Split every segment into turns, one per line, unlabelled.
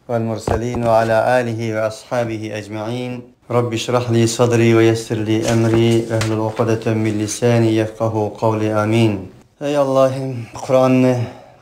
والمرسلين وعلى آله وأصحابه أجمعين رب اشرح لي صدري ويسر لي أمري واحلل عقدة من لساني يفقه قولي آمين. Ey Allah'ım, Kur'an'ı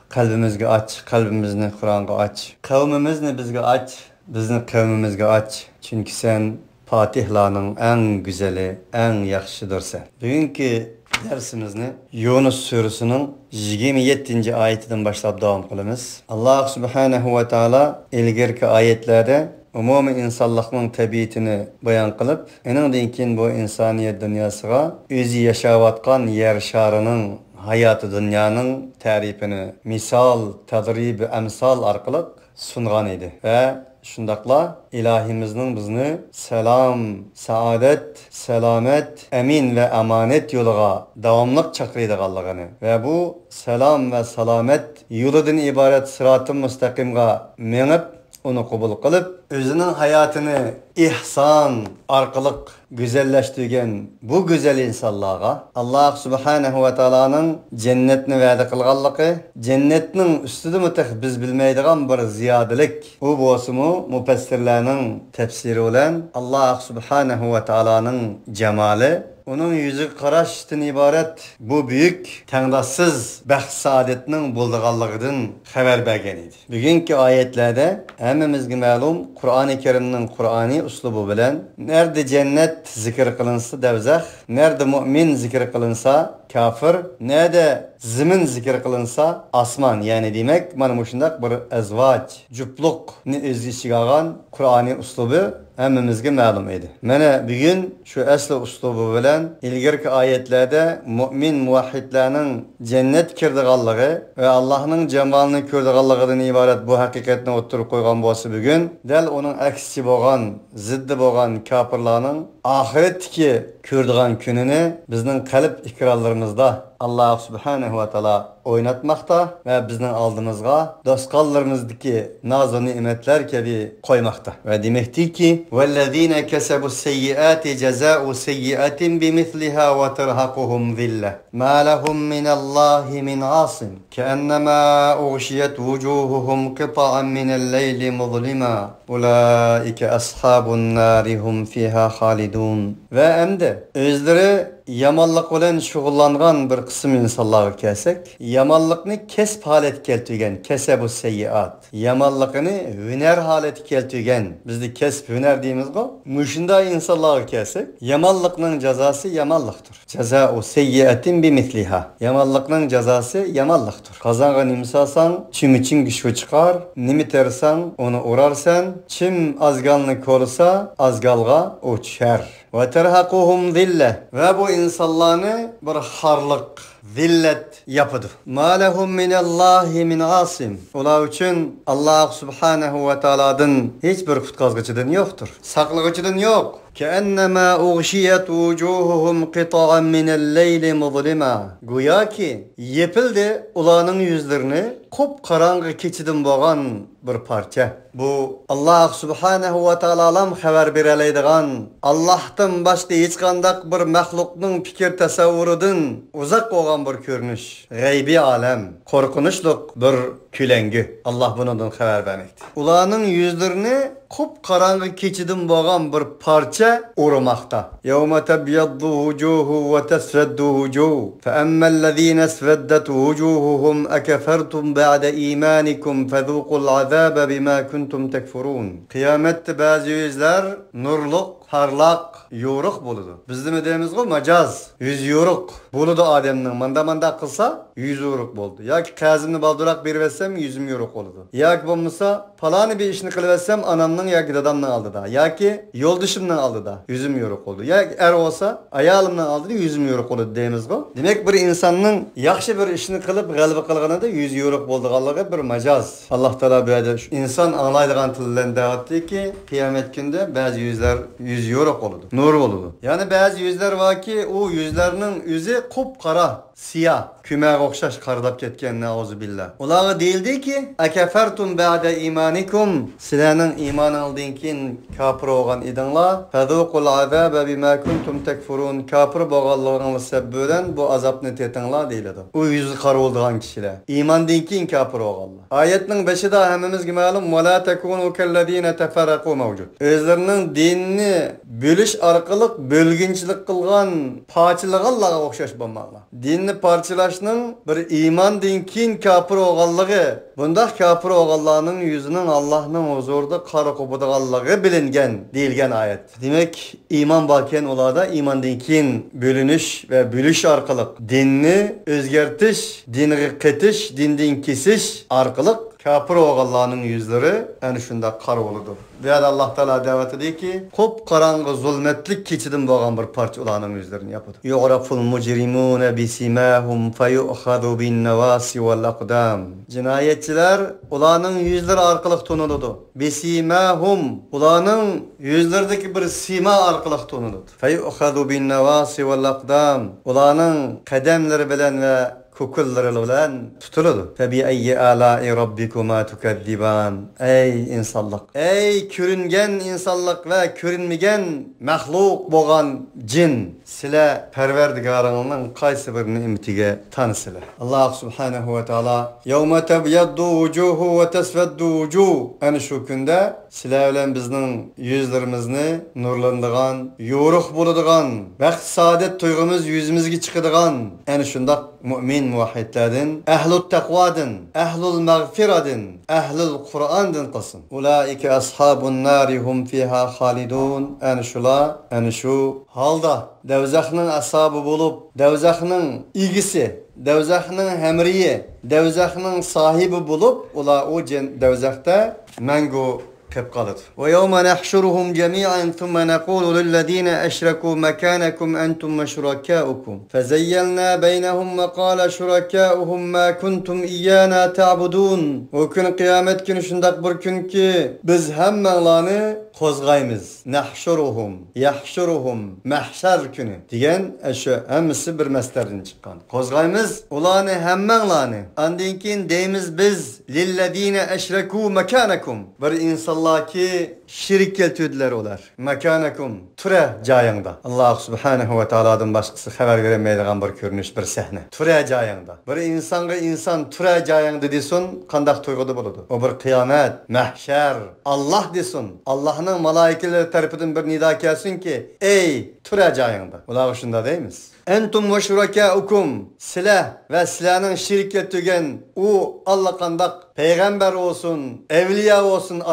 kalbimizge aç, kalbimizni Kur'an'a aç. Kavmimizni bizge aç, bizni kavmimizge aç. Çünkü sen Fatihlarning en güzeli, en yaxşıdır sen. Bugünkü dersimizni Yunus surasining 27 oyatidan boshlab davom qilamiz. Alloh subhanahu va taolo ilgirki oyatlarda umumiy insonlikning tabiatini bayon qilib, undan keyin bu insoniyat dunyosiga o'zi yashayotgan yer sharining hayatı dünyanın tarifini misal, tadrib, emsal arkalık sungan idi. Ve şundakla ilahimizin bizni selam, saadet, selamet, emin ve emanet yoluga davamlık çakırıydıqallığını ve bu selam ve selamet yoludun ibaret sırat-ı müstakimga menip onu kabul kılıp özünün hayatını ihsan arkalık güzelleştirgen bu güzel insanlığa Allah subhanahu ve ta'ala'nın cennetini vədə qılğanlığı, cennetinin üstüde mütəx biz bilmeydiğen bir ziyadilik. Bu bozumu müfessirlerinin tefsiri olan Allah subhanahu ve ta'ala'nın cemali, onun yüzü qaraşdan ibaret bu büyük tangdassız bəxt saadetinin bulduğanlığıdan xəbər bergen idi. Bugünkü ayetlerde hemmimizge ma'lum Kur'an-ı Kerim'nin Kur'ani uslubu bilen nerede cennet zikir kılınsa devzah, nerede mümin zikir kılınsa kafir, nerede zimin zikir kılınsa asman, yani demek mana muşundak bir ezvac, cüpluk ni öz içige algan Kur'ani uslubu hemmimizge ma'lum idi. Mana bugün şu asli uslubu bilen ilgirki ayetlerde mümin muvahhidlarning cennet kirdiganligi ve Allah'ın cemalini ko'rdiganligidan ibaret bu hakikatni o'ttirib qo'ygan bo'lsa bugün dal onun aksi bo'lgan, ziddi bo'lgan kafirlarning ahiretdeki ko'rdigan kunini bizning qalb ikrarlarimizda Allah subhanahu wa ta'ala oynatmakta ve bizden aldığımızga dostkallarımızdaki naz ve nimetler gibi koymakta. Ve demektir ki وَالَّذ۪ينَ كَسَبُوا السَّيِّئَاتِ جَزَاءُ سَيِّئَةٍ بِمِثْلِهَا وَتَرْهَقُهُمْ ذِلَّةٌ مَا لَهُمْ مِنَ اللّٰهِ مِنْ عَاصِمٍ كَأَنَّمَا أُغْشِيَتْ وُجُوهُهُمْ قِطَعًا مِنَ اللَّيْلِ مُظْلِمًا أُولَٰئِكَ أَصْحَابُ النَّارِ هُمْ فِيهَا خَالِدُونَ Ve emde özleri yamanlık olan şugullangan bir kısım insanları kelsek, yamanlıkını kesp halet keltügen, kesebu seyyiat. Yamanlıkını hüner halet keltügen, bizde kesp hüner deyimiz o. Müşünda insanları kelsek, yamanlıkının cezası yamanlıktır. Ceza'u seyyiatin bimitliha. Yamanlıkının cezası yamanlıktır. Kazangan imsasan, çim için güçlü çıkar, nimi tersan, onu urarsan, çim azganlık olursa, azgalga uçar. Ve terhakuhum zille. Ve bu insanlarını bir harlık, zillet yapıdır. Ma lehum minallahi min asim. Ola için Allah subhanahu ve ta'ala'dan hiçbir kutkazgıcıdan yoktur. Saklıgıcıdan yok. كَأَنَّمَا اُغْشِيَتْ وُجُوهُهُمْ قِطَعًا مِنَ اللَّيْلِ مُظْلِمًا Güya ki yepildi ulanın yüzlerini kop karanlık keçidin boğan bir parça. Bu Allah subhanahu ve ta'ala'lam haber bereleydigan Allah'tan başka hiç kandak bir mahlukның fikir tasavvurudan uzak olan bir görünüş. Gaybi alem, korkunçluk bir külengi. Allah bundan haber vermekti. Ulanın yüzlerini kop karanlık keçidin boğan bir parça urumakta. يَوْمَ تَبْيَضُّ وُجُوهُ وَتَسْوَدُّ وُجُوهُ فَأَمَّا الَّذ۪ينَ اسْوَدَّتْ وُجُوهُهُمْ أَكَفَرْتُمْ بَعْدَ إِيمَانِكُمْ فَذُوقُوا الْعَذَابَ بِمَا كُنْتُمْ تَكْفُرُونَ Kıyamette bazı yüzler nurluk, parlak, yoruk buludu. Bizde mi deyimiz o macaz. Yüz yoruk buludu Adem'nin. Manda kılsa yüz yoruk buldu. Ya ki kazımını baldurak bir versem yüzüm yoruk oldu. Ya ki bulmuşsa falanı bir işini kılıversem anamның ya ki dadamның aldı da. Ya ki yolduşumның aldı da. Yüzüm yoruk oldu. Ya ki er olsa ayağımның aldı da yüzüm yoruk oldu deyimiz o. Demek bir insanның yaxşı bir işini kılıp galibi kılgana da yüz yoruk bolduğanlığı bir macaz. Allah Teala böyle insan anlaydıgan tilinden dağıttı ki kıyamet günde bazı yüzler yüz yüz yo'q oludu. Nur oludu. Yani bazı yüzler var ki o yüzlerinin yüzü kupkara, siyah, kümeğe okşaş karılap ketken nauzubillah. Ulağı değildi ki ekefertum ba'de imanikum sizlerinin iman aldığın kin kafir olgan idinla fezukul azabe bima kuntum tekfurun kafir boğallığınlı sebbilen bu azapını tetinla değildi. O yüzü karı olduğun kişiler. İman dinkin kafir olganlar. Ayetinin 5'i de hemimiz gibi malum ve la tekunu kellezine teferraku mevcut. Özlerinin dinini bölüş arkalık bölgünçilik kılgan parçalık Allah'a okşaş bulmakla. Dinini parçalaşının bir iman dinkin kafir olganlığı bunda kafir olganlarının yüzünün Allah'ın huzurda karı kopuduğallığı bilingen değilgen ayet. Demek iman bakken olada iman dinkin bölünüş ve bölüş arkalık dinini özgertiş, dini ketiş, dinden kesiş arkalık kafir oğullarının yüzleri yani şunda kar oludur. Ve Allah Teala davet ediyor ki kop karanlık zulmetlik keçidin boğan bir parça olanın yüzlerini yapıdı. Yu'raful mujrimune bisimahum feyu'khadu bin nevasi vel aqdam. Cinayetçiler olanın yüzleri arkalık tonuludu. Bisimahum olanın yüzlerdeki bir sima arkalık tonuludu. Feyu'khadu bin nevasi vel aqdam. Olanın kademleri bilen ve kukulları bilen tutuldu. Febi ayyi ala'i rabbikuma tukezziban. Ey insanlık. Ey körüngen insanlık ve körünmegen mahluk boğan cin. Sile perverdigarının kaysi bir nimetiga tanısıla. Allah subhanahu ve taala yevme tebyaddu vucuhu ve tesveddu vucuh. Yani şu günde sile bilen bizning yüzlerimizni nurlandırgan, yoruq buluduğan, baxt saadet tuygumuz yüzümüzge çıkıdığan. Yani şunda mümin muvahhidlerden, ehlul takvadın, ehlul mağfiradın, ehlul Kur'an'dın kılsın. Ulaike ashabun nari hum fiha halidun. Yani şu halda devzakının ashabı bulup, devzakının ilgisi, devzakının hemriyi, devzakının sahibi bulup, o devzakta mengu kep kalıdır. Ve yevme nehşuruhum cemi'an thumma nekulu lillezine eşrekû mekânekum entum ve şurakâukum. Fezeyyelnâ beynehum ve kâle şurakâuhum mâ kuntum iyyâna ta'budûn. O gün kıyamet günü şundak bir gün ki biz hemmenlâni kozgaymiz. Nehşuruhum, yahşuruhum, mahşer günü. Diyen şu hemmisi bir meslerden çıkan. Kozgaymiz ulanı hemmenlâni. Andinkin deyimiz biz lillezine eşrekû mekânekum. Bir insan Allah ki şirik keltüdüler olar. Mekânekum ture cayında. Allah subhanahu ve ta'aladan başkası haber veremeydiğen bir görünüş, bir sahne. Ture cayında. Bir insan ture cayında desin, kandak tuygudu buludu. O bir kıyamet, mahşer, Allah desin. Allah'ın malaikeleri tarafından bir nida kelsin ki, ey ture cayında. Ula şunda deymiz. Entum ve şurakâukum silah ve silahının şirik keltügen o Allah kandak peygamber olsun, evliya olsun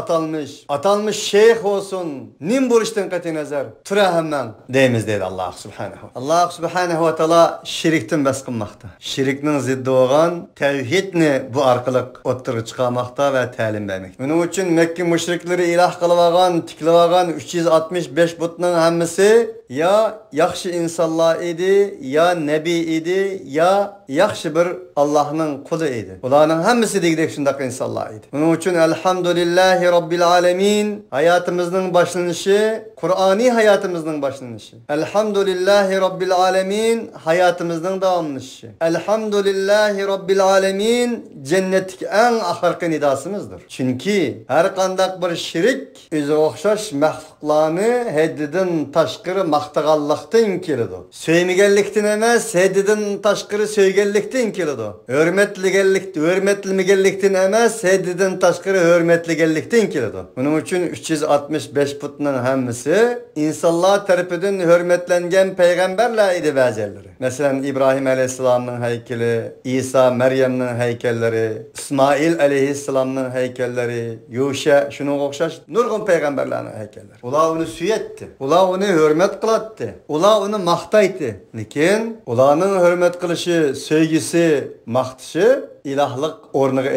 atalmış şeyh olsun, nim buruştan katı nazar, tura hemen deyimiz dedi Allah subhanahu. Allah subhanahu ve ta'ala şirikten bas kılmakta. Şiriknin ziddi olan tevhidni bu arkalık otturu çıkarmakta ve talim vermekte. Bunun için Mekke müşrikleri ilah kılıvagan, tiklivagan 365 butның hemmisi ya yaxşı insanlar idi, ya nebi idi, ya yaxşı bir Allah'ın kulu idi. Ulanın hemmisi de şundaki insanlar idi. Bunun için elhamdülillahi rabbil alemin hayatımızın başlanışı, Kur'ani hayatımızın başlanışı. Elhamdülillahi rabbil alemin hayatımızın devamlışı. Elhamdülillahi rabbil alemin cennetlik en ahirki nidasımızdır. Çünkü her kandak bir şirik özü okşaş mahluklarını heddidin taşkırı maqtağallıqdan kelidi. Söymegenlikten emas, heddidin taşkırı söygenlikten kelidi. Hürmetlimegenlikten emas, heddidin taşkırı hürmetligenlikten kelidi. Bunun için 365 putның hemmisi insanlar tarafından hürmetlengen peygamberler idi bazıları. Mesela İbrahim Aleyhisselam'ın heykeli, İsa Meryem'in heykelleri, İsmail Aleyhisselam'ın heykelleri, Yuşa şunu okşaş nurgun peygamberlerin heykelleri. Ula onu süyetti. Ula onu hürmet qılatdı. Ular onu maqtaydı. Lekin ularning hurmat qilishi, sevgisi, maqtishi ilahlık o'rniga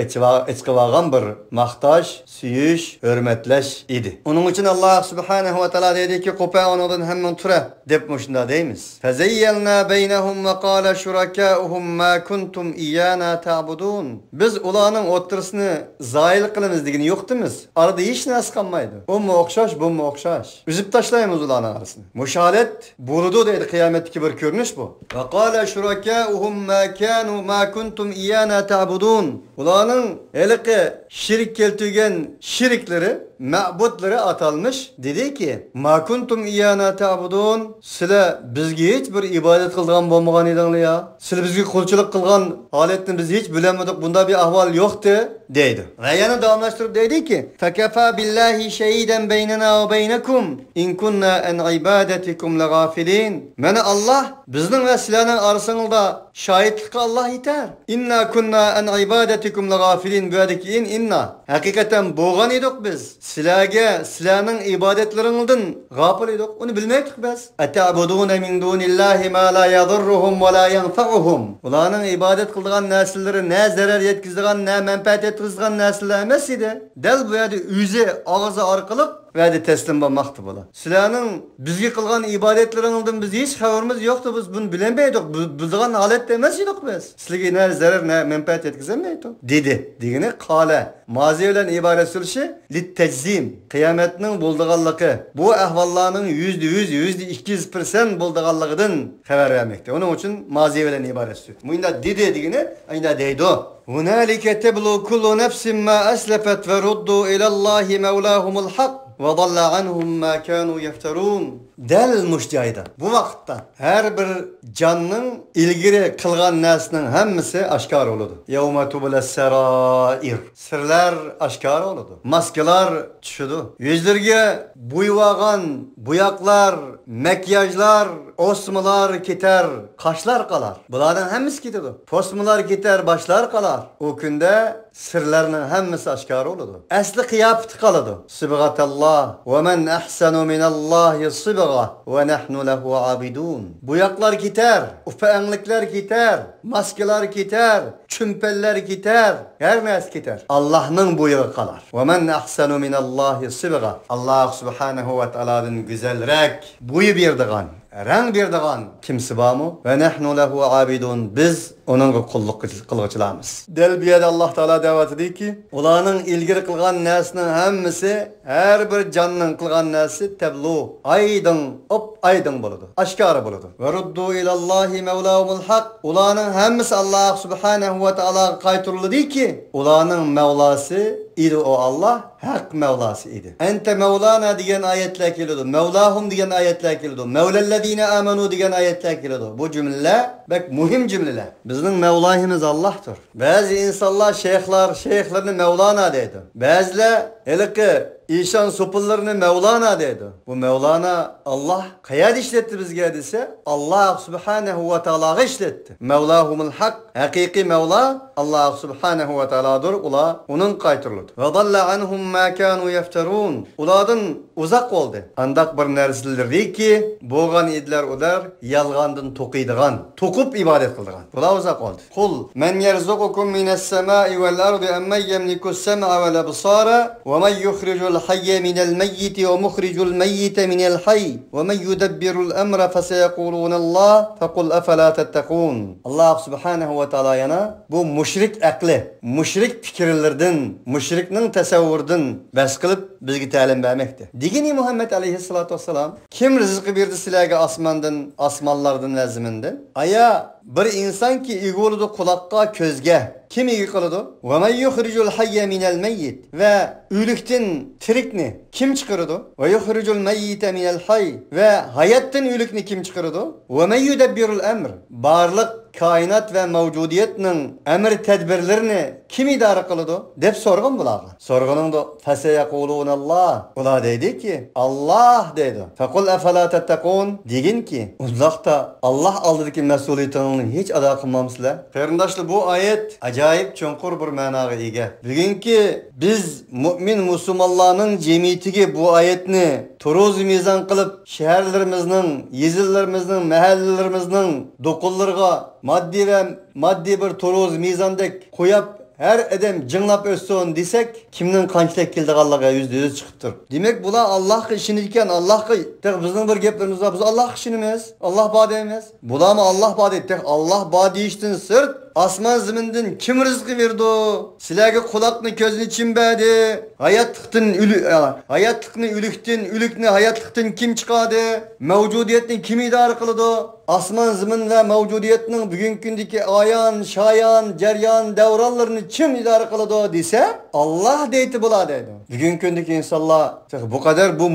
eçkivagan bir maqtash, suyish, hurmatlash idi. Onun için Allah subhanahu ve taala dedi ki qopa ondan hemen tura deb mushunda deymiz. Fazayyalna beynahum ve qala şurakauhum ma kuntum iyana ta'budun. Biz ularning o'ttirisini zoil qilamiz degani yo'qdimiz. Arada hech narsa qolmaydi. O mu o'xshash, bu mu o'xshash. Üzüp tashlaymiz ularning arasini. Mushalet buludu deydi qiyomatdagi bir ko'rinish bu. Ve qala şurakauhum ma kanu ma kuntum iyana ta'budun. Ularning eliqi şirk keltirgan şirkleri, ma'budlari atalmış. Dedi ki: "Ma kuntum iyana ta'budun." Sizlar bizga hech bir ibodat qilgan bo'lmagan edinglar ya. Sizlar bizga qulchilik qilgan holatni biz hech bilamadik. Bunda bir ahvol yo'qdi, deydi. Va yana davomlashtirib deydi ki: "Fakafa billahi shahidan baynana va baynakum in kunna an ibadatikum lagafilin." Mana Allah bizning va sizlarning orasingizda şahitlikka Allah yeter. İnna kunna an ibadatikum lagafilin. Bu yerdeki inna. Hakikaten boğan edik biz. Sizlarning ibadetlaringizdan g'afil edik. Onu bilmaydik biz. Ata'buduna min dunillahi ma la yadurruhum ve la yanfa'uhum. Ularning ibadet qilgan narsalari ne zarar yetkazadigan, ne menfaat yetkazadigan narsalar emas edi. Dal bu yerda o'zi og'izi orqali vədi teslim bo'lmoqdi bular. Sizlarning bizga qilgan ibadetlaringizdan biz hech xabarimiz yo'qdi. Biz bunu bilmaydik. Bildigan holatda emas edik biz. Sizlarga ne zarar, ne menfaat yetkazmaydi. Dedi. Degani qala. Mazi bilan iborat silishi lit tajzim. Qiyomatning bo'ldiganligi. Bu ahvollarning %100, %200% bo'ldiganligidan xabar bermoqda. Onun uchun mazi bilan iborat silish. Bunda dedi degani, ayda deydi. Hunalika tablu kullu nafsin ma aslafat ve ruddu ila Allahi mevlahumul haq. وَضَلَّ عَنْهُمْ مَا كَانُوا يَفْتَرُونَ. Del müşcayda. Bu vakitte her bir canının ilgili kılgan nesinin hemmisi aşkar oludu. يَوْمَ تُبُلَ السَّرَائِرِ. Sırlar aşkar oludu. Maskeler düşüdü. Yüzlerge buyvagan, buyaklar, mekyajlar, osmalar gider, kaşlar kalar. Bunların hemmisi gidiyor. Posmalar gider, başlar kalar. O günde sırlarının hemmisi aşkar oludu. Asli kıyafeti kalıdı. Sıbgatallah ve men ahsanu minallahi sıbga ve nahnu lehu abidun. Buyaklar gider, ufenlikler gider, maskeler gider, çümpeller gider, her neyse gider. Allah'ın buyağı kalar. Ve men ahsanu minallahi sıbga. Allah subhanahu ve ta'ala'nın güzelrek buyu birdiğen, rang birdiğen kimsi var mı? Ve nahnu lehu abidun. Biz onun kulluk kılgıçılarımız. Del biyade Allah Teala davet ediyor ki, ulanın ilgili kılgan nesinin hemmisi, her bir canının kılgan nesi teblu, aydın, aydın buludu, aşkar buludu. Ve ruddu ilallahi mevlahumul hak. Ulanın hemmisi Allah subhanahu ve ta'ala kayturlu değil ki, ulanın mevlası idi o Allah, hak mevlası idi. Ente mevlana diyen ayetler geliyordu. Mevlahum diyen ayetler geliyordu. Mevlellezine amenu diyen ayetler geliyordu. Bu cümleler bak mühim cümleler. Bizim Mevlahimiz Allah'tır. Bazı insanlar şeyhlerini Mevlana dedi. Bazılar eliki İşan sopullarını Mevlana dedi. Bu Mevlana Allah kayad işletti bizge dese Allah subhanahu ve ta'ala işletti. Mevlahumul hak. Hakiki Mevla Allah subhanahu ve ta'aladır. Ula onun kaytırlıdır. Ve dalla anhum ma kanu yefterun. Uladın uzak oldu. Andak bir nersildir ki boğan idiler ular yalgandın tokuyduğan. Tokup ibadet kıldıgan. Ula uzak oldu. Kul men yerzukukum mines semai vel ardi emmen yemlikus sem'a vel absara ve men yuhricul الحي من الميت ومخرج الميت من الحي ومن يدبر الأمر فسيقولون الله فقل أفلا تتقون. Allah subhanahu ve ta'ala yana bu müşrik akli, müşrik fikirlerden, müşriknin tasavvurdan bas kılıp bizge ta'lim bermekte. Digini Muhammed aleyhissalatu vesselam kim rızkı berdi sizlarga asmandan, asmanlardan ve ziminden? Aya bir insan ki igoludu kulakka, közge. Kim iyi kılıdı? Ve men yuhricul hayye minel meyyit. Ve ölükten tirikni kim çıkardı? Ve yuhricul meyyite minel hayy. Ve hayattan ölükni kim çıkardı? Ve men yudebbirul emr. Barlık, kainat ve mevcudiyetinin emir tedbirlerini kim idare kılıdı? Dep sorgun bulağı. Sorgunun da feseyekulunallah. Ula dedi ki Allah dedi. Fekul efela tettekun. Digin ki uzakta Allah aldırki mesuliyetini farzlarını hiç ada qilmamsizlar? Qarindoshlar, bu oyat ajoyib cho'nqur bir ma'noga ega. Bugungi biz mu'min musulmonlarning jamiyatiga bu oyatni to'roz mezon qilib, shaharlarimizning, yezillarimizning, mahallalarimizning do'qonlariga moddiy bir to'roz mezondek qo'yib her adam cınlap ölsün desek, kimden kançlık kildiğallığa %100 çıkıptır. Demek bular Allah'ı işini diken, Allah'ı, bizim bir geplerimiz var, biz Allah işinimiz, Allah bademiz. Bular mı Allah badi, Allah badi işten sırt, asman ziminden kim rızkı verdi? Silahı kulakını gözünü çimbedi, hayatlıkını ülükten hayatlıktan kim çıkardı? Mevcudiyetini kim idare kıldı? Asman zimin ve mevcudiyetinin bugünkü gündeki ayan, şayan, ceryan, devranlarını kim idare kıldı dese Allah deydi bula deydi. Bugünkü gündeki insanlar bu kadar bu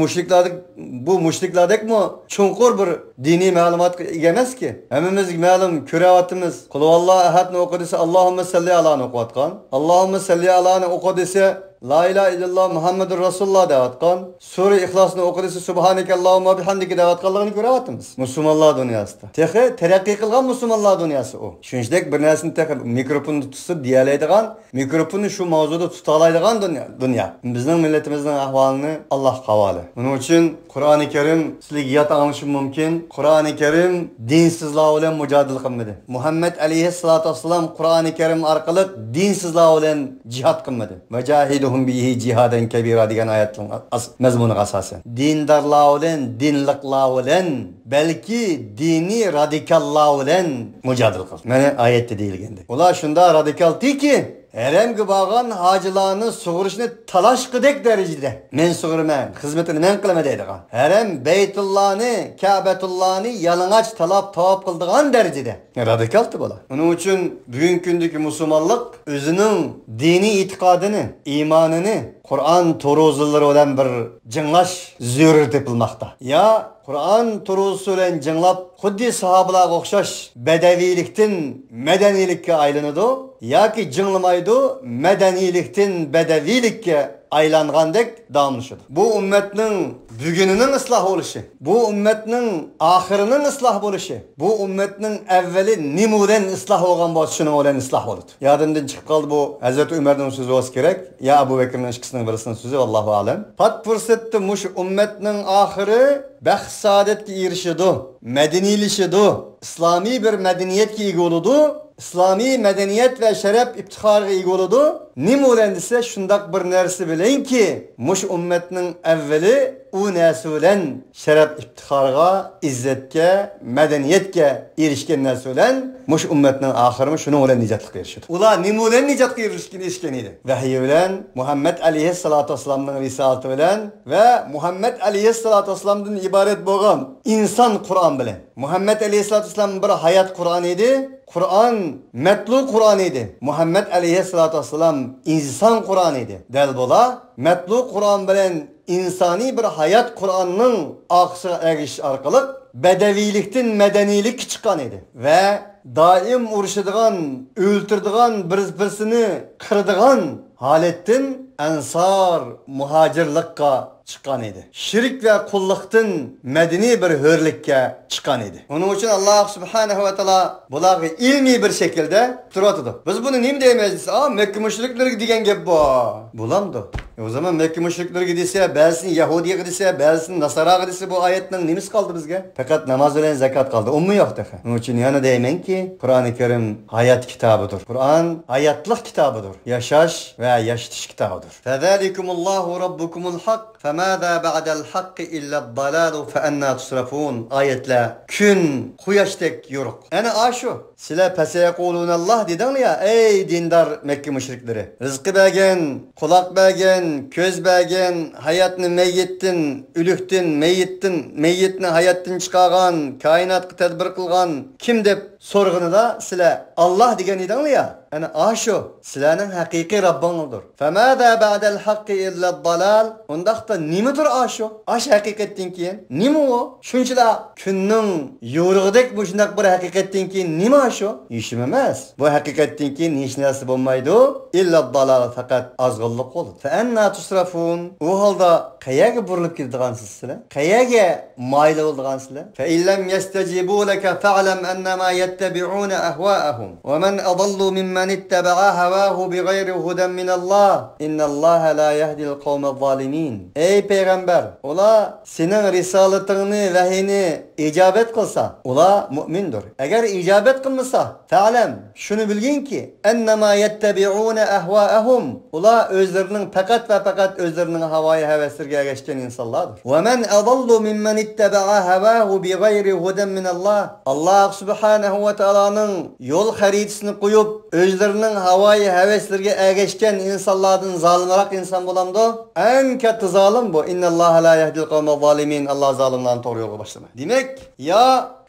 müşriklerdek mi çunkur bir dini malumat egemez ki. Hemimiz malum kürevatımız Kulhuvallahu ehadni okuduysa Allahümme salli ala'nı okuyatkan. Allahümme salli ala'nı okuduysa La ilahe illallah Muhammedur Resulullah devatkan. Sure İhlas'ını okuduysa Subhaneke Allahümme bihamdike devatkanlığını görevatımız. Müslümanlar dünyasında. Terakki kılgan Müslümanlar dünyası o. Şunçdek bir nesini mikrofonu tutup diyaleydigan, mikrofonu şu mavzuda tutalaydigan dünya. Bizning milletimizin ahvalini Allah havalı. Bunun için Kur'an-ı Kerim sizlik yat anlaşım mümkün. Kur'an-ı Kerim dinsizler ile mücadele kılmadı. Muhammed aleyhissalatu vesselam Kur'an-ı Kerim arkalık dinsizler ile cihat kılmadı. Vecahiduhum bihi cihaden kebira degan ayetlerin mezmunu asasen. Dindarlar ile, dinliklar ile, belki dini radikallar ile mücadele kıldı. Mene ayette deyilgendi. Ular şunda radikal değil ki, heremgi bağın hacılarının suğuruşunu talaş kıdek derecede. Men suğurmen, hizmetini men kılma deydiğen. Herem Beytullah'ını, Ka'betullah'ını yalıngaç tavap kıldığın derecede. Radikaldı bu. Onun için bugünkü gündeki Müslümanlık özünün dini itikadını, imanını Kur'an torozları olan bir cınlaş zürür tepilmakta. Ya Kur'an toruzu ile cınlap xuddi sahabalarga o'xshash bedevilikten medenilikka aylanadi yoki cınlamaydi medenilikten bedevilikka aylangandek davamlashadi. Bu ummatning bugününün ıslah oluşu, bu ummatning ahirinin ıslah oluşu, bu ummatning evveli nimudan ıslah olgan bo'lishini olan ıslah oldu. Yadımdan çıkıp kaldı bu Hazreti Ömer'den sözü olsa gerek ya Abu Bekir'nin ikisinin birisinin sözü Allahu alem. Pat fırsatı muş ummatning ahiri baxt saadetga erişidi, medeniyleşidi, İslami bir medeniyetga ega bo'ldi. İslami medeniyet ve şeref iftixarga ega bo'ldi. Nima bilan desa shundoq bir narsa bilan ki mush ummatning evveli u narsa bilan şeref iftixarga, izzetga, medeniyetga erishgan narsa bilan mush ummatning oxirimi shuni bilan nijotlikka erishdi. Ular nima bilan nijotga erishgan edi? Vahiy bilan, Muhammad alayhissalatu vassalamning risolati bilan va Muhammad alayhissalatu vassalamdan iborat bo'lgan inson Qur'on bilan. Muhammad alayhissalatu vassalam bir hayot Qur'on edi. Kur'an metlu Kur'an idi. Muhammed aleyhissalatu vesselam insan Kur'an idi. Del bola metlu Kur'an bilen insani bir hayat Kur'an'ın aksı egiş arkalık bedevilikten medenilik çıkan idi. Ve daim uruşadigan, öldürdigan, birisini kırdigan halettin ensar muhacirlikka çıkan idi. Şirk ve kullıktan medeni bir hürlikке çıkan idi. Onun için Allah subhanahu ve taala bularga ilmi bir şekilde turatıdı. Biz bunu nima deymiz? Mekke müşrikleri degan gap bu. Bulamdı. O zaman Mekke müşrikleri dese, belsin Yahudiye dese, belsin Nasara dese bu ayetten nimesi kaldı bizge? Fakat namaz ile zekat kaldı. O mu yok defa? Onun için yana deymen ki Kur'an-ı Kerim hayat kitabıdır. Kur'an hayatlık kitabıdır. Yaşaş ve yaşatış kitabıdır. Fezalikumullahu rabbukumul hak. فَمَاذَا بَعْدَ الْحَقِّ إِلَّا الضَّلَالُ فَأَنَّا تُصْرَفُونَ Ayetle gün, kuyaştek yoruk. Yani aşu. Sile peseyekulun Allah dedin ya ey dindar Mekke müşrikleri. Rızkı belgen, kulak belgen, köz belgen, hayatını meyyittin, ülüktün, meyyitini hayattin çıkargan, kainatı tedbir kılgan kim dep sorgunu da sile Allah degen dedin ya. Ana aşo sizlarning haqiqiy Rabbingizdir. Famada ba'dal haqqi illa ad-dalal. Undaqda nimadir aşo? Aş haqiqatdan keyin nima u? Shunchila kunning yo'rig'idek bu shunday bir haqiqatdan keyin nima aşo? Ishim emas. Bu haqiqatdan keyin hech narsa bo'lmaydi. Illa ad-dalal faqat azg'illik bo'ladi. Fa anna tusrafun. U holda qayaga burilib ketdigansizlar sizlar? Qayaga mayli bo'ldigansizlar? Fa illam yastajibu laka fa'lam annama yattabi'una ahwa'ahum. Wa man adallu mimman ittaba'a hawahu bighayri hudan min Allah. Innallaha la yahdil qawmaz zalimin. Ey payg'ambar, ular sening risolatingni, vahiyni ijobet qilsa, ular mu'mindir. Agar ijobet qilmasa, fa'lam, shuni bilginki, annama yattabi'una ahwa'ahum. Ular o'zlarining faqat va faqat o'zlarining havoyi havaslarga ergashgan insonlardir. Wa man adallu mimman ittaba'a hawahu bighayri hudan min Allah. Allah subhanahu va taolaning yo'l xaritasini qo'yib, o'zlarining havoyi havaslarga ergashgan insonlardan zolimroq inson bo'lamdi. Eng katta zolim bu. Innalloha la yahdil qawmaz zalimin. Allah zolimlarni to'g'ri yo'lga boshlamaydi. Demak, ya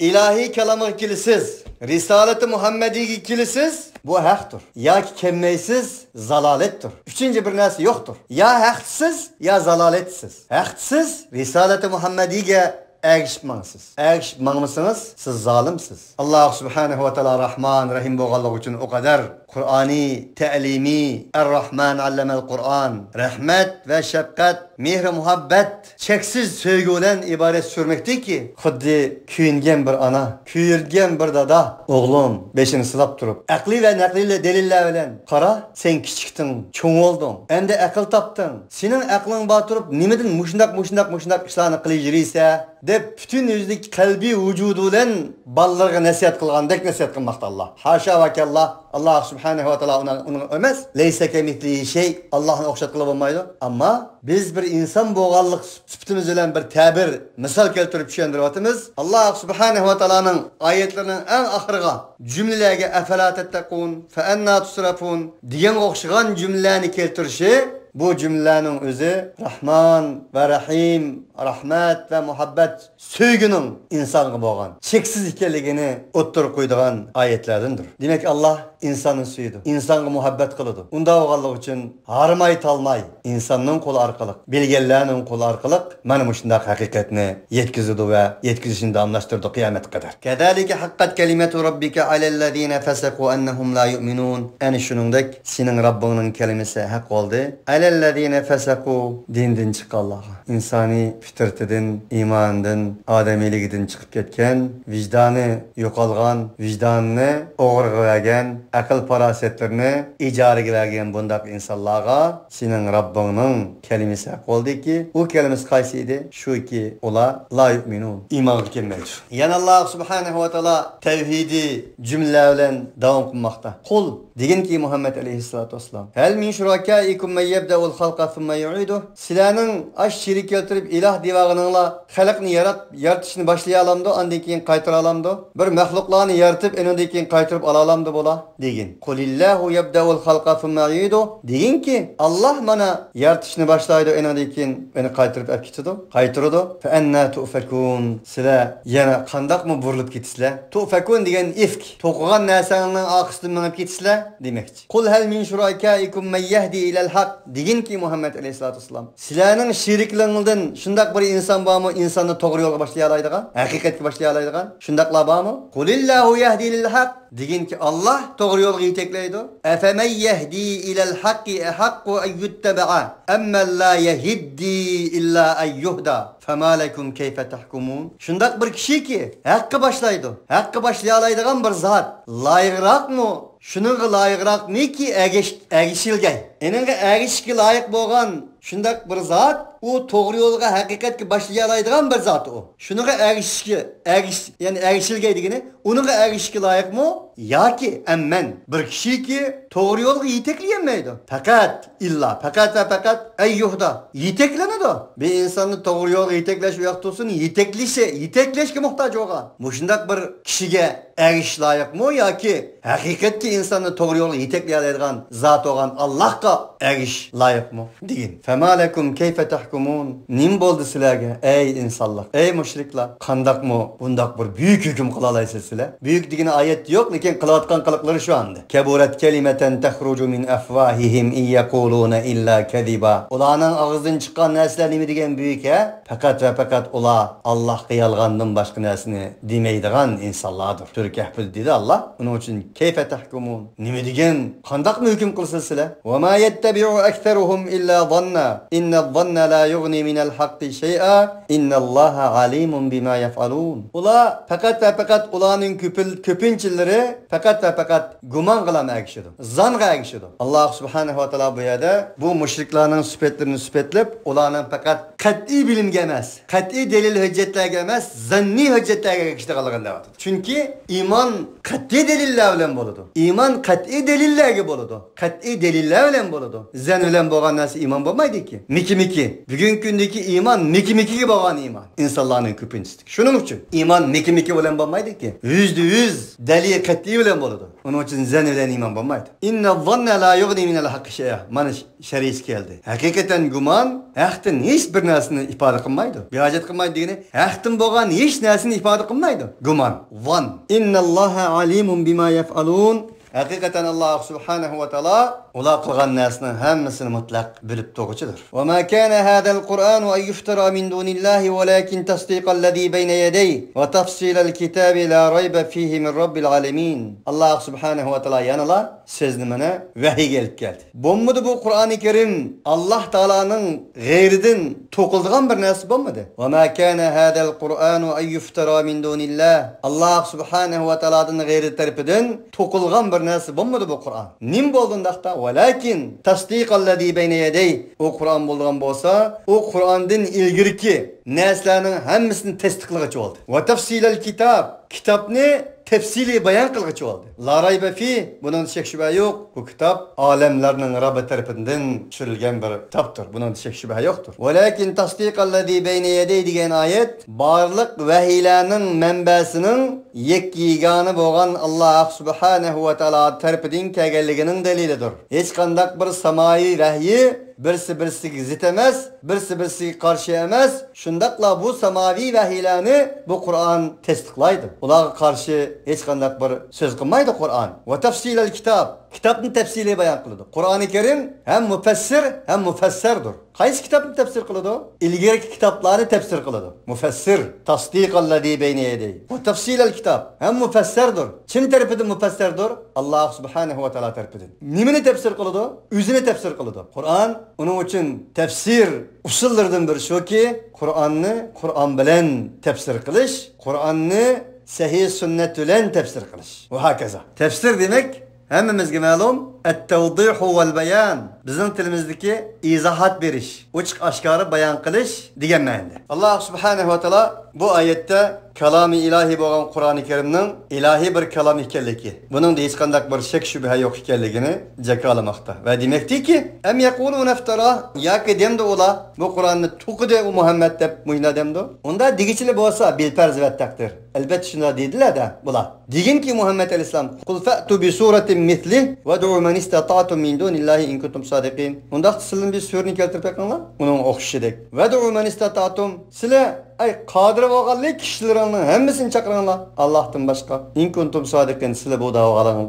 ilahiy kalamiga kelisiz, risolati Muhammadiga kelisiz, bu haqdir. Yoki kelmaysiz, zalolatdir. Uchinchi bir narsa yo'qdir. Ya haqsiz, ya zalolatsiz. Haqsiz risolati Muhammadiga ergishmangsiz. Ergishmangmisiz, siz zolimsiz. Alloh subhanahu va taolo Rahman, Rahim bo'lganligi uchun o qadar Qur'oniy, ta'limiy, Ar-Rahman allamal Qur'on, rahmat va shafqat, mehr muhabbat, cheksiz sevgi bilan iborat sürmekdeki, xuddi kuyingan bir ana, kuyirgan bir dada, o'g'lim beshini silab turib, aqli va naqli dalillar bilan, qara, sen kichikding, cho'ng olding, endi aql topding. Sening aqling bor turib, nimadan mushundaq ishlarni qilib yurisa, deb bütün o'zlik qalbiy vujudi bilan ballarga nasihat qilgandek nasihat qilmoqda Alloh. Hasha va kallah. Allah subhanahu wa taala onu emas. Leysa kemitli şey Allah'ın o'xshatqilib olmaydi. Ammo biz bir inson bo'lganlik sifatimiz bilan bir ta'bir, misol keltirib tushuntiryapmiz. Allah subhanahu wa taolaning oyatlarining eng oxiriga jumlalarga afala tattaqun fa anna tusrafun degan o'xshagan jumlalarni keltirishi bu cümlenin özü Rahman ve Rahim, rahmet ve muhabbet söygünün insanı boğan, çeksiz ikenligini o'ttirib qo'ydigan ayetlerdendir. Demek Allah insanın suyudu, insanı muhabbet kılıdı. Unda oğallık için harmay talmay, insanın kolu arkalık, bilgellerinin kolu arkalık, mana shunday hakikatni yetkizdi ve yetkizishini anlaştırdı kıyamet kadar. Kedalike hakkat kelimetu rabbike alellezine feseku ennehum la yu'minun. Yani şunundaki senin Rabbinin kelimesi hak oldu. Alellezine feseku dinden çıkallah. İnsani fitretinden, imandan, ademiliğinden çıkıp ketken, vicdanı yo'qolgan, vicdanını o'g'irga vergen, akıl parasetlerini icariga vergen bundak insanlarga senin Rabbinin kelimesi hak oldu ki, o kelimesi qaysi edi? Şu ki, ular la yu'minun. İman kelmaydi. Yana Allah subhanahu wa taala tevhidi cümle bilen devam qilmoqda. Qul degan ki Muhammed aleyhissalatu vesselam. Hal min shurakaikum man yabda'ul khalqa thumma yu'iduh. Sizlarning ash shirik keltirib iloh devag'ininglar xalqni yaratishni boshlay olamdi, undan keyin qaytara olamdi. Bir mahluqlarni yaratib, undan keyin qaytirib ola olamdi bo'la degan. Qulillahu yabda'ul khalqa thumma yu'iduh. Degan ki Allah mana yaratishni boshlaydi, undan keyin uni qaytirib olib ketadi, qaytiradi. Fa anna tufakun. Sizlar yana qandaqmi burilib ketisizlar? Tufakun degan ifk, to'qigan narsaning oqisidan minib ketisizlar demekçi. Qul hal min shurakaikum man yahdi ilal haq. Degan ki Muhammed aleyhissalatu vesselam. Sizlarning sheriklaringizdan shundaq bir inson bormi, insonni to'g'ri yo'lga boshlay oladigan, haqiqatga boshlay oladigan? Shundaqlar bormi? Qulillahu yahdi lil haq. Degan ki Allah to'g'ri yo'lga yetaklaydi. Afaman yahdi ilal haqqi ahaqqu an yuttaba'a amma la yahdi illa an yuhda. Fama lekum keyfe tahkumun. Shundaq bir kishi ki haqqi boshlaydi. Haqqi boshlay oladigan bir zot loyiqroq mu? Şununla layıqroq neki ergishilgay. Eninga ergishishga loyiq bo'lgan shundaq bir zot, u to'g'ri yo'lga haqiqatga boshlay oladigan bir zot u. Shunga yani ergishilgay degani, uninga ergishishga loyiqmi? Yoki amman bir kishi ki to'g'ri yo'lga yetaklolmaydi. Faqat va faqat ayyuhda yetaklanadi. Bir insonni to'g'ri yo'lga yetaklash vaqtosini yetaklashga muhtoj bo'lgan. Bu shundaq bir kishiga ergishish loyiqmi yoki haqiqatga insonni to'g'ri yo'lga yetaklay oladigan zot bo'lgan Allohga ergish loyiqmi degan. Fema lekum keyfe tahkumun. Nim boldu sizlarga ey insanlar, ey müşriklar? Kandak mı bundak bir büyük hüküm kıla alaysınız sizlar? Büyük digine ayet yok, lekin kılayotgan kılıkları şu anda. Keburet kelimeten tehrucu min afwahihim in yekuluna illa keziba. Ularning ağzından çıkan narsalar nima degan büyük he? Fakat ve fakat ular Allah'a yalgandan başka narsani demeydigan insanlardır. Türkehbül dedi Allah. Onun için keyfe tahkumun. Nima degan kandak mı hüküm kılsınız sizlar? Ve ma yettebi'u ekseruhum illa zanna. İnne zanna la yughni minel haqqi şey'a. İnnallaha alimun bima yef'alun. Ular fakat ve fakat ularning köpünçilleri fakat ve fakat guman kılan erkişidir. Zan erkişidir. Allah subhanahu wa ta'ala bu yerde bu müşriklerin süpetlerini süpetlep ularning fakat kat'i bilimge emas, kat'i delil hüccetlerge emas, zanni hüccetlerge erkişte kalırlar. Çünkü iman kat'i deliller bilen boludu. İman kat'i delillerge boludu. Kat'i deliller bilen boludu. Zan bilen boğan nasıl iman bolmaydı ki? Miki. Bugün gündeki iman miki gibi boğan iman. İnsanların köpüncüsü. Şunun için iman miki bilen bolmaydı ki. %100 delil kat'i bilen boludu. Onun için zan bilen iman bolmaydı. İnne zanne la yughni minel haqqi şey'a. Mana şeris geldi. Hakikaten guman haqdan hiç bir narsani ifade qilmaydi. Bir hojat qilmaydi degani haqdan bo'lgan hech narsani ifade qilmaydi. Guman. Van. Innallaha alimun bima yef'alun. Hakikaten Allah subhanahu ve taala ular qilgan narsaning hammasini mutlaq bilib turuvchidir. Ve ma kana hadal Qur'an en yuftara min dunillahi walakin tasdiqallazi bayna yadayhi ve tafsilal kitabi la rayba fihi min rabbil alamin. Allah subhanahu ve taala yanalar so'zni mana vahiy gelip geldi. Bo'lmadi bu Qur'oni Karim Allah Taala'nın g'ayridan to'qildigan bir narsa bo'lmadi. Ve ma kana hadal Qur'an en yuftara min dunillah. Allah subhanahu ve taala'dan g'ayri tarafidan to'qilgan bir narsa bo'lmadi bu Qur'on. Nim bo'ldindaqda walakin tasdiqallazi bayna yaday. O Qur'on bo'lgan bo'lsa, o Qur'ondan ilgirki narsalarning hammasini tasdiqlaguchi bo'ldi. Va tafsilal kitob. Kitobni tefsili bayan qilg'ichi oldu. La rayba fi, bunun shak shubha yo'q. Bu kitob olamlarning Robbi tarafidan tushirilgan bir kitobdir. Bunun shak shubha yo'qdir. Walakin tasdiqallazi bayna yaday degan oyat barliq vahiylarning manbasining yekkigani bo'lgan Alloh subhanahu va taolo tarafidan kelganligining dalilidir. Hech qanday bir samoiy vahyi birisi zit emas, birisi qarshi emas. Shundaqla bu samaviy vahiylarni bu Qur'on tasdiqlaydi. Ularga qarshi hech qanday bir so'z qilmaydi Qur'on. Va tafsilal kitob. Kitobni tafsili bayon qiladi. Qur'oni Karim ham mufassir, ham mufassirdir. Qaysi kitobni tafsir qiladi? Ilgari kitoblarni tafsir qiladi. Mufassir, tasdiqallazi bayna yaday. Va tafsilal kitob ham mufassirdir. Kim tarafidan mufassirdir? Alloh subhanahu va taolo tarafidan. Nimani tafsir qiladi? O'zini tafsir qiladi. Qur'on uning uchun tafsir usullaridan biri shuki, Qur'on bilan tafsir qilish, Qur'onni sahih sunnat bilan tafsir qilish. Va hokazo. Tafsir demak hammamizga ma'lum at-tawdih vel bayan. Bizning tilimizdagi izohat berish, ochiq oshkora bayon qilish degan ma'noda. Alloh subhanahu va taolo bu oyatda kalami ilahi bo'lgan Qur'oni Karimning ilahi bir kalam ekanligi, buning hech qanday bir shak shubha yo'q ekanligini jakalamoqda. Va demakdiki, am yaquluna iftara, yoki demdi ular bu Qur'onni to'qidi u Muhammad deb muhina demdi. Unda degichilar bo'lsa bilfarz va taqdir. Albatta shunday dedilar-da bular. Deginki Muhammad alayhisalom, "Qul fa'tu bi suratin misli va du'u man istata'tum min dunillahi in kuntum sadiqin." Unda sizlar bir surani keltirib qo'yinglar. Uning o'xshidek. "Va du'u man istata'tum." Sizlar ay qodir bo'lganlik kishilarning hammasini chaqiringlar. Allohdan boshqa. In kuntum sadiqin, sizlar bu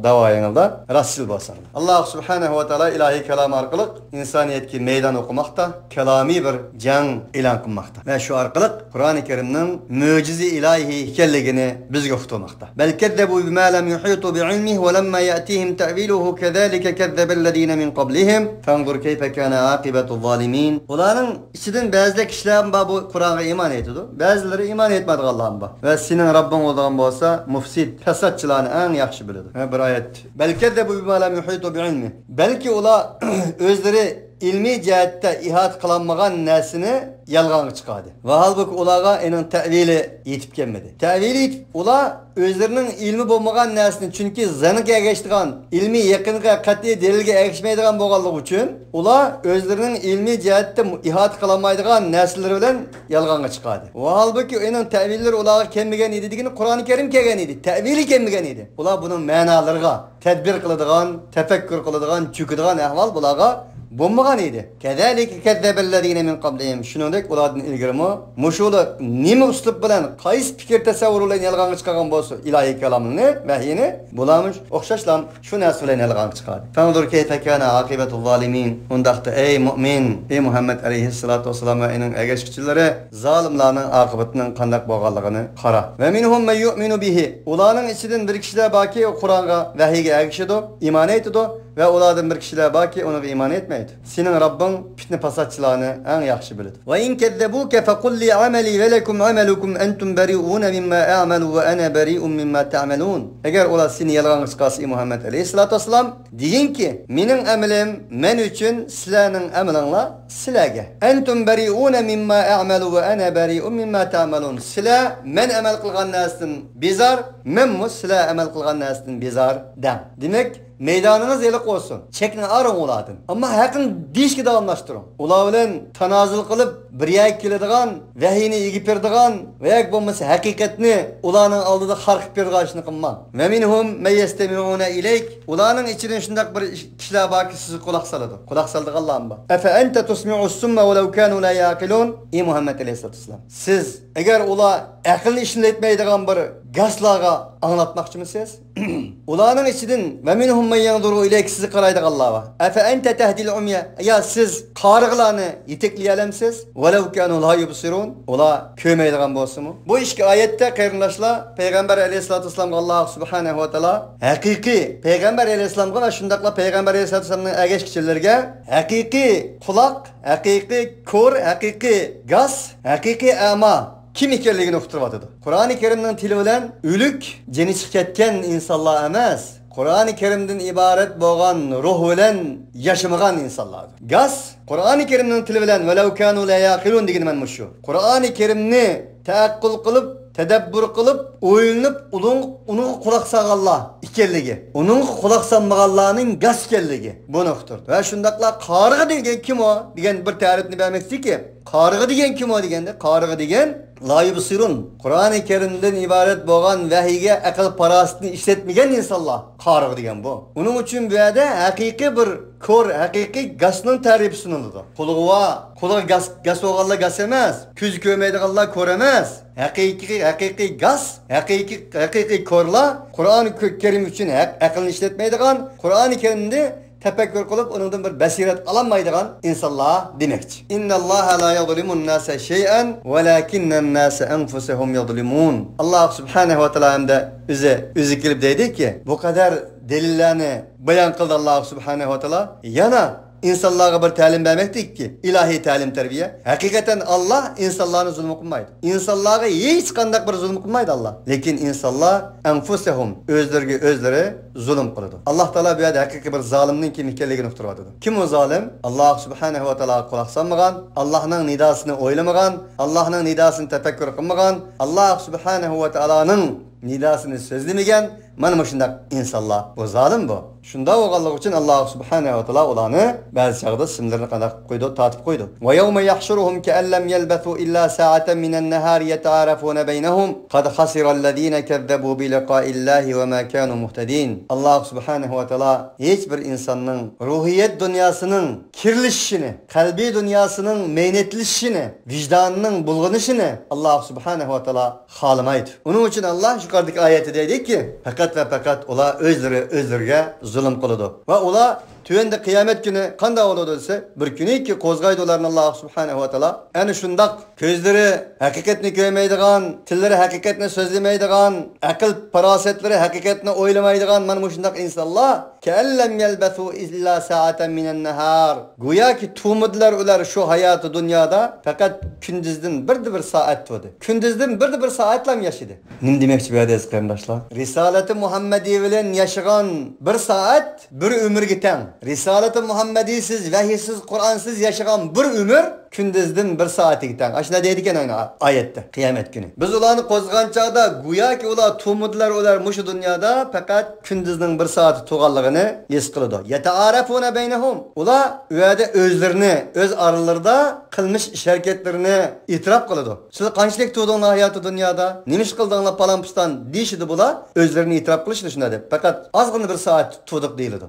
da'voyingizda rasul bo'lsanlar. Alloh subhanahu va taolo ilohiy kalam orqali insoniyatga meydan o'qimoqda, kalomiy bir jang e'lon qilmoqda. Va shu orqali Qur'oni Karimning mo'jiza ilohiy ekanligini bizga o'qitmoqda. Balkazzabu bima lam yuhitu bi'ilmihi va lamma ya'tihim ta'wiluhu kadhalika kazzaba alladhina min qablihim fanzur kayfa kana aqibatu zalimin. Ularning ichidan ba'zi kishilar bu Qur'onga iymon etdi. Bazıları iman etmedi Allah'ın bak. Ve senin Rabbin olduğun olsa mufsid, fesatçılarını en yaxşı bilirdi. Bir ayet. Belki de bu bimalem yuhitu bi'ilmi. Belki ola özleri ilmi cihette ihat kılanmagan nesini yalgan çıkardı. Ve halbuki olağa enin tevili yetip gelmedi. Tevili yetip ola özlerinin ilmi bulmagan nesini çünkü zanıka geçtiğen ilmi yakınlığa katli delilge erişmeydiğen boğallık için ola özlerinin ilmi cihette ihat kılanmaydiğen nesilleri bilen yalganga çıkardı. Ve halbuki enin tevilleri olağa kemmigen idi digini Kur'an-ı Kerim kegen idi. Tevili kemmigen idi. Ola bunun manalarına tedbir kılıdığan, tefekkür kılıdığan, çüküdüğen ehval bulağa Bo'lmagan edi. Kadalik kezzebellezine min qablihim. Shuningdek ulardan ilgirmi mushular nima uslub bilan qaysi fikr tasavvur bilan yolg'onga chiqargan bo'lsa, ilohiy kalomni, vahyini bularmish o'xshashlam shu narsa bilan yolg'onga chiqadi. Fanzur kayfa kana aqibatul zolimin. Undaqda ey mu'min, ey Muhammad alayhissalatu vassalam va uning ergashchilari zolimlarning oqibatining qanday bo'lganligini qara. Va minhum man yu'minu bihi. Ularning ichidan bir kishilar borki, Qur'onga, vahiyga ergashadi, iymon etadi ve ulardan bir kişiler baki ona iman etmeydi. Senin Rabbin fitne pasatçılarını en yaxşı bilir. Ve in kezzebuke fekul li ameli ve lekum amelukum entum beri'un mimma a'malu ve ana beri'un mimma ta'malun. Eğer ola seni yalgan çıkarsa Muhammed Aleyhisselatü Vesselam deyin ki menin amelim men üçün sizlerin amelinla silege. Entum beri'un mimma a'malu ve ana beri'un mimma ta'malun. Sile men amel kılgan nasın bizar, men mu sile amel kılgan nasın bizar dem. Demek meydanınız elik olsun. Çekini arın oladın. Ama hakkın dişki davamlaştırın. Ola bilen tanazıl kılıp bir yak kilediğen, vahiyini yigip verdiğen ve yak bulması hakikatini ulanın aldığı harkip verdiğini kılman. Ve minhum me yestemi'une ileyk. Ulanın içinin şundak bir kişiler baki sizi kulak saladı. Kulak saldık Allah'ın ba. Efe ente tusmi'us summe ve lev kanu la yaqilun. İyi Muhammed Aleyhisselatü Vesselam. Siz eğer ula akıllı işini etmeydiğen bir gaslağa anlatmakçı mısınız? Ulanın içinin ve minhum men yanzuru ileyk sizi qaraydı Allah'a. Efe ente tehdil umya. Ya siz qarıqlarını yetekleyelemsiz? Velev kanu la yubsirun. Ula köymeydiğen bolsa mu? Bu işki ayette qayrınlaşla Peygamber Aleyhisselatü Vesselam Allah Subhanahu ve Teala hakiki Peygamber Aleyhisselam'a ve şundakla Peygamber Aleyhisselatü Vesselam'ın ergeç kişilerine hakiki kulak, hakiki kör, hakiki gaz, hakiki ama kim ikerligini uqtirib Kur'an-ı Kerim'den tili bilen ölük, jenisi ketken insanlar emas. Kur'an-ı Kerim'den ibaret boğan ruh bilen yaşamagan insanlardır. Gaz, Kur'an-ı Kerim'den tili bilen velev kanu la yaqilun degeni men şu. Kur'an-ı Kerim'ni taakkul kılıp, tedebbür kılıp, oylanıp, onun kulak sağalla ikerligi. Onun kulak sanmağallığının gaz ikerligi. Bunu uqtirdi. Ve şundakla qarığı degen kim o? Degen bir tarifini vermekti ki. Qarığı degen kim o degende? Qarığı degen la yubsirun. Kur'an-ı Kerim'den ibaret boğan vahiyge akıl parasını işletmegen insanlar. Qarığı degen bu. Onun için bu yerde hakiki bir kör, hakiki gasının tarifi sunuldu. Kulağı gas oğalla gas emez. Küz köymeydi Allah kör emez. Hakiki gaz, hakiki körla Kur'an-ı Kerim için akılını işletmeydiğen Kur'an-ı Kerim'de tefekkür kılıp onundan bir basiret alamaydıgan insanlar demekçi. İnnallaha la yadlimun nase şey'en velakinnen nase enfusehum yadlimun. Allah Subhanahu ve Teala hem de üzü kilip dedi ki bu kadar delillerini beyan kıldı Allah Subhanahu ve Teala. Yana İnsanlara bir talim vermektik ki ilahi talim terbiye. Hakikaten Allah insanların zulmü kılmaydı. İnsanlara hiç kandak bir zulmü kılmaydı Allah. Lakin insanlar enfusehum özleri zulüm kıldı. Allah Teala bir yerde hakiki bir zalimnin kim hikayeliğini uqtirdi. Kim o zalim? Allah Subhanahu ve Teala kulak sanmagan, Allah'ın nidasını oylamagan, Allah'ın nidasını tefekkür kılmagan, Allah Subhanahu ve Teala'nın nidasını sözlemegen, mana şundak insanlar. Bu zalim bu. Şunda oğallık için Allah Subhanahu ve Teala olanı bazı çağda simlerini kanak koydu, tatip koydu. Ve yevme yahşuruhum ke'ellem yelbethu illa sa'aten minen nehari yeta'arafune beynehum kad hasirallezine kezzebu bi liqa'illahi ve ma kanu muhtedin. Allah Subhanahu ve Teala hiçbir insanın ruhiyet dünyasının kirlişini, kalbi dünyasının meynetlişini, vicdanının bulgunuşunu Allah Subhanahu ve Teala halamaydı. Onun için Allah yukarıdaki ayette dedi ki fakat ve fakat ola özlerge zulüm kılıdı. Ve ola tüyende kıyamet günü kanda oldu ise bir günü ki kozgaydı olarını Allah Subhanahu ve Teala. Yani şundak közleri hakikatini görmeydiğen, tilleri hakikatini sözlemeydiğen, akıl parasetleri hakikatini oylamaydiğen man şundak insanlar keellem yelbethu illa saaten minen nehar. Güya ki tuğmadılar ular şu hayatı dünyada fakat kündüzden bir saat tuğdu. Kündüzden bir saatle yaşadı. Ne demekçi bir adet kardeşler? Risaleti Muhammedi bilen yaşayan bir saat bir ömür giten. Risalet-i Muhammedisiz, vahiysiz, Kur'ansız yaşayan bir ömür kunduzdan 1 soatiga teng. Ashuna deydigan oyatda qiyomat kuni. Biz ularni qo'zg'an chaqda go'yoki ular to'midilar, ular mushu dunyoda faqat kunduzning 1 soati to'g'anligini his qiladi. Yata'arafuna baynahum. Ular uyada o'zlarini, o'z aralarida qilmish ish harakatlarini e'tirof qiladi. Siz qanchalik to'dinglar hayoti dunyoda? Nima ish qildinglar palampiston deyishdi bular. O'zlarini e'tirof qilishdi shunda deb. Faqat ozgina 1 soat to'diq deyiladi.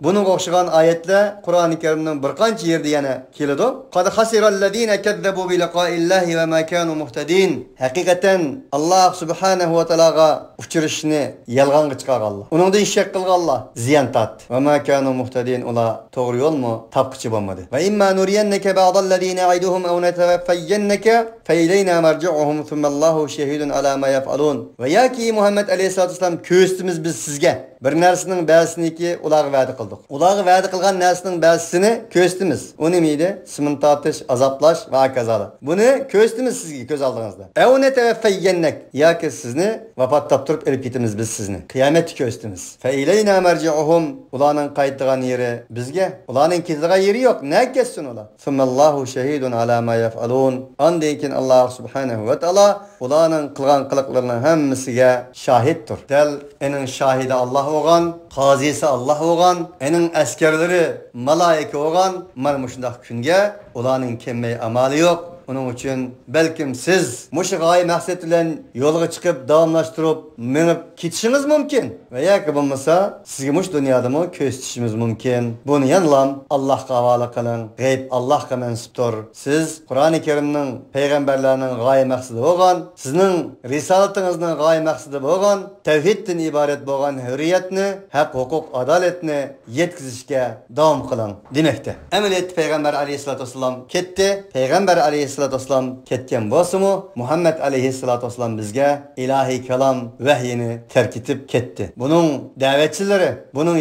Buning o'xshagan oyatlar Qur'oni Karimning bir qancha yerda yana keladi. Qad khasirallazina kazzabu bi liqa'illahi va ma kanu muhtadin. Haqiqatan Alloh subhanahu va taologa uchrashni yolg'onga chiqarganlar. Uningdan shak qilganlar ziyon tortdi. Va ma kanu muhtadin, ular to'g'ri yo'lmi topqichi bo'lmadi. Va imma nuriyannaka ba'dallazina aiduhum aw natawaffayannaka fa ilayna marji'uhum thumma Allahu shahidun ala ma yaf'alun. Va yaki Muhammad alayhisolatu vasallam ko'stimiz biz sizga bir narsaning ba'siniki ularga va'da qildik. Ularga va'da qilgan narsaning ba'sini ko'stimiz. U nima edi? Simin tortish, azoplash va kazalar. Buni ko'stimiz sizga ko'z oldingizda. Aw natawaffayyannak, yoki sizni vafot toptirib elib ketimiz biz sizni. Qiyomat ko'stimiz. Fa ilayna marji'uhum, ularning qaytgan yeri bizga. Ularning ketgan yeri yo'q. Ne kessin ular? Thummallahu shahidun ala ma yaf'alun. Andekin Allah subhanahu va taala ularning qilgan qiliqlarining hammasiga shahiddir. Dal enin shahidi Allah olgan, qazisi Allah olgan, enin askerleri malaika olgan, mana shundaq kunga ularning kelmay amali yo'q. Onun için belkim siz muşu g'oya maqsad bilan yo'lga chiqib davomlashtirib minib ketishiniz mumkin. Va yoki bo'lmasa sizga mush dunyodami ko'rsatishimiz mumkin. Buni yanlam Allohga havola qiling. G'ayb Allohga mansubdir. Siz Qur'oni Karimning payg'ambarlarning g'oya maqsadi bo'lgan, sizning risolatingizning g'oya maqsadi bo'lgan, tavhiddan iborat bo'lgan hurriyatni, haq, huquq, adolatni yetkazishga davom qiling demakda. Amaliyotda payg'ambar alayhisolatu vasallam ketdi. Payg'ambar alayhisolatu vasallam ketgan bo'lsa-mu, Muhammad alayhisolatu vasallam bizga ilohiy kalom vahyini tarkitib ketdi. Buning da'vatchilari, buning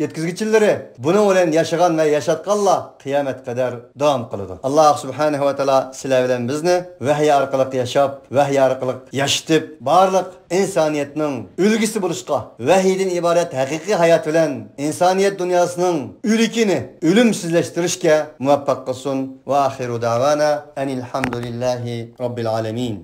yetkizgichilari, buning bilan yashagan va yashatganlar qiyomat qadar davom qiladi. Alloh subhanahu va taolo sizlar bilan bizni vahiy orqali yashab, vahiy orqali yashitib, barliq insoniyatning ulgisi bo'lishga, vahiydan iborat haqiqiy hayot bilan insoniyat dunyosining ulikini o'limsizlashtirishga muvaffaq qilsin. Va axiru da'vana anil hamdulillahi robbil alamin.